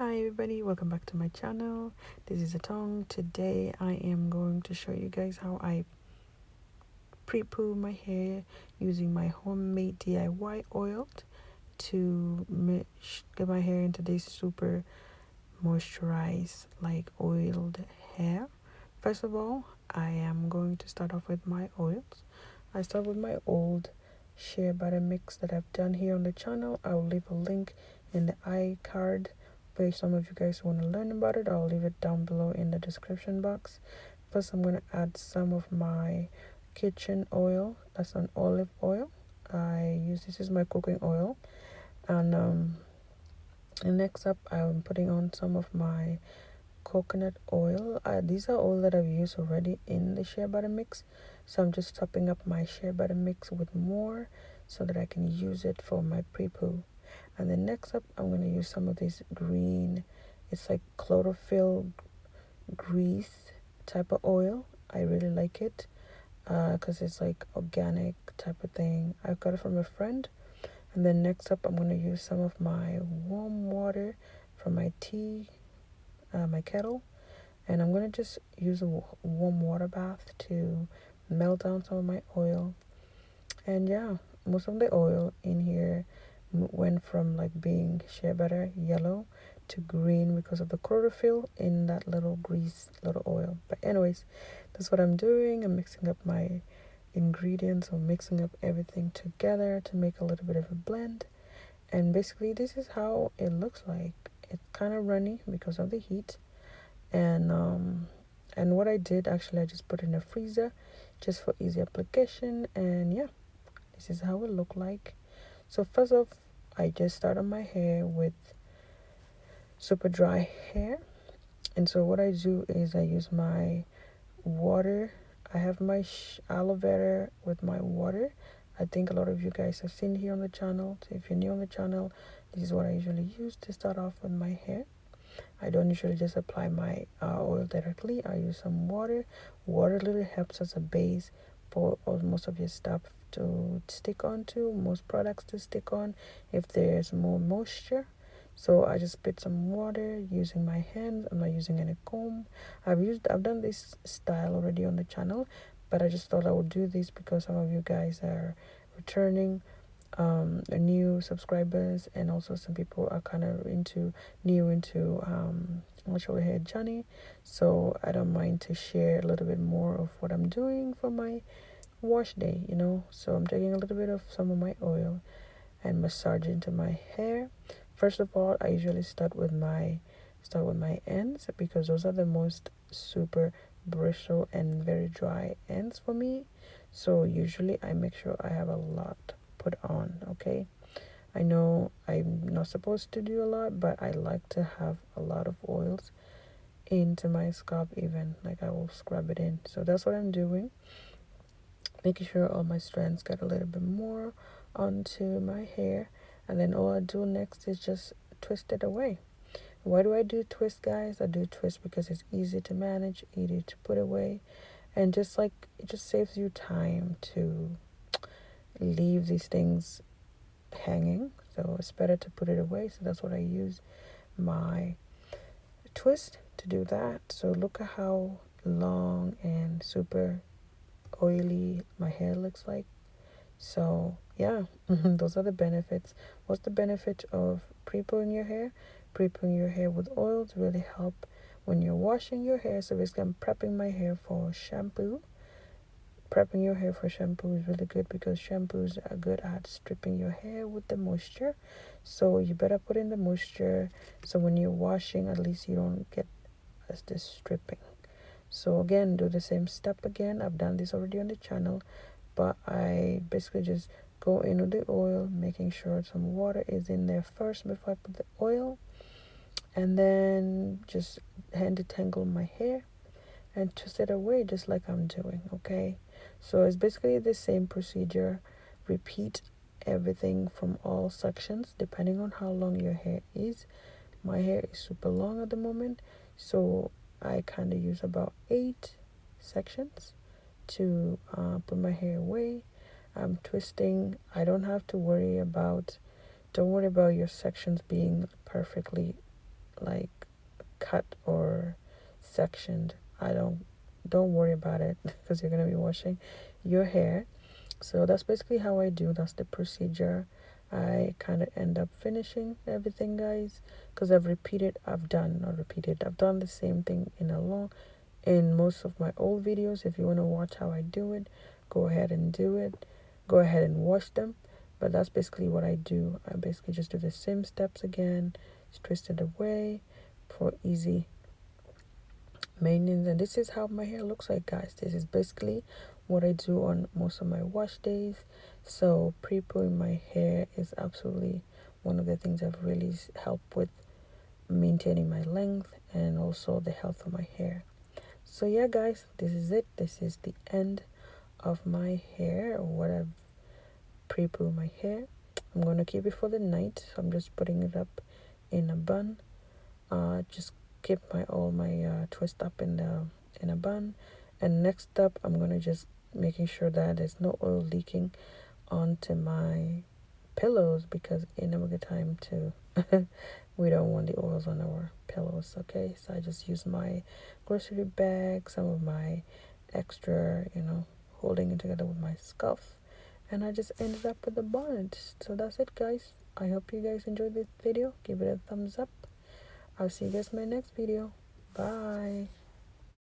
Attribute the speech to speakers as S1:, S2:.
S1: Hi everybody, welcome back to my channel. This is Atong. Today I am going to show you guys how I pre-poo my hair using my homemade DIY oil to get my hair into this super moisturized, like oiled hair. First of all, I am going to start off with my oils. I start with my old Shea butter mix that I've done here on the channel. I will leave a link in the iCard. But if some of you guys want to learn about it, I'll leave it down below in the description box. First, I'm going to add some of my kitchen oil. That's an olive oil. This is my cooking oil. And next up, I'm putting on some of my coconut oil. These are all that I've used already in the shea butter mix. So I'm just topping up my shea butter mix with more so that I can use it for my pre-poo. And then next up, I'm going to use some of this green, it's like chlorophyll grease type of oil. I really like it because it's like organic type of thing. I got it from a friend. And then next up, I'm going to use some of my warm water from my my kettle. And I'm going to just use a warm water bath to melt down some of my oil. And yeah, most of the oil in here went from like being shea butter yellow to green because of the chlorophyll in that little grease little oil. But anyways, that's what I'm doing. I'm mixing up my ingredients, or mixing up everything together to make a little bit of a blend. And basically this is how it looks like. It's kind of runny because of the heat. And what I did, actually, I just put it in the freezer just for easy application. And yeah, this is how it looked like. So first off, I just started my hair with super dry hair. And so what I do is I use my water. I have my aloe vera with my water. I think a lot of you guys have seen here on the channel. So if you're new on the channel, this is what I usually use to start off with my hair. I don't usually just apply my oil directly. I use some water. Water really helps as a base for most of your stuff to stick onto, most products to stick on if there's more moisture. So I just spit some water using my hands. I'm not using any comb. I've done this style already on the channel, but I just thought I would do this because some of you guys are returning new subscribers, and also some people are kind of new into natural hair journey. So I don't mind to share a little bit more of what I'm doing for my wash day, so I'm taking a little bit of some of my oil and massage into my hair. First of all, I usually start with my ends because those are the most super bristle and very dry ends for me. So usually I make sure I have a lot put on. Okay, I know I'm not supposed to do a lot, but I like to have a lot of oils into my scalp. Even like I will scrub it in. So that's what I'm doing, making sure all my strands get a little bit more onto my hair. And then all I do next is just twist it away. Why do I do twist, guys? I do twist because it's easy to manage, easy to put away, and just like it just saves you time to leave these things hanging. So it's better to put it away. So that's what I use my twist to do that. So look at how long and super oily my hair looks like. So yeah, those are the benefits. What's the benefit of pre-pooing your hair? Pre-pooing your hair with oils really help when you're washing your hair. So basically I'm prepping my hair for shampoo. Prepping your hair for shampoo is really good because shampoos are good at stripping your hair with the moisture. So you better put in the moisture so when you're washing, at least you don't get this stripping. So again, do the same step again. I've done this already on the channel, but I basically just go in with the oil, making sure some water is in there first before I put the oil, and then just hand detangle my hair and twist it away just like I'm doing. Okay, so it's basically the same procedure. Repeat everything from all sections depending on how long your hair is. My hair is super long at the moment, so I kind of use about 8 sections to put my hair away. I'm twisting. I don't worry about your sections being perfectly like cut or sectioned. Don't worry about it because you're gonna be washing your hair. So that's basically how I do. That's the procedure. I kind of end up finishing everything, guys, because I've done the same thing in most of my old videos. If you want to watch how I do it, go ahead and do it. Go ahead and wash them. But that's basically what I do. I basically just do the same steps again, just twist it away for easy maintenance. And this is how my hair looks like, guys. This is basically what I do on most of my wash days. So pre-pooing my hair is absolutely one of the things that really helped with maintaining my length and also the health of my hair. So yeah, guys, this is it. This is the end of my hair, or what I've pre-poo my hair. I'm going to keep it for the night, so I'm just putting it up in a bun. Just keep all my twist up in a bun. And next up, I'm going to just making sure that there's no oil leaking onto my pillows, because in the winter time too we don't want the oils on our pillows. Okay, so I just use my grocery bag, some of my extra, holding it together with my scuff, and I just ended up with the bonnet. So that's it, guys. I hope you guys enjoyed this video. Give it a thumbs up. I'll see you guys in my next video. Bye.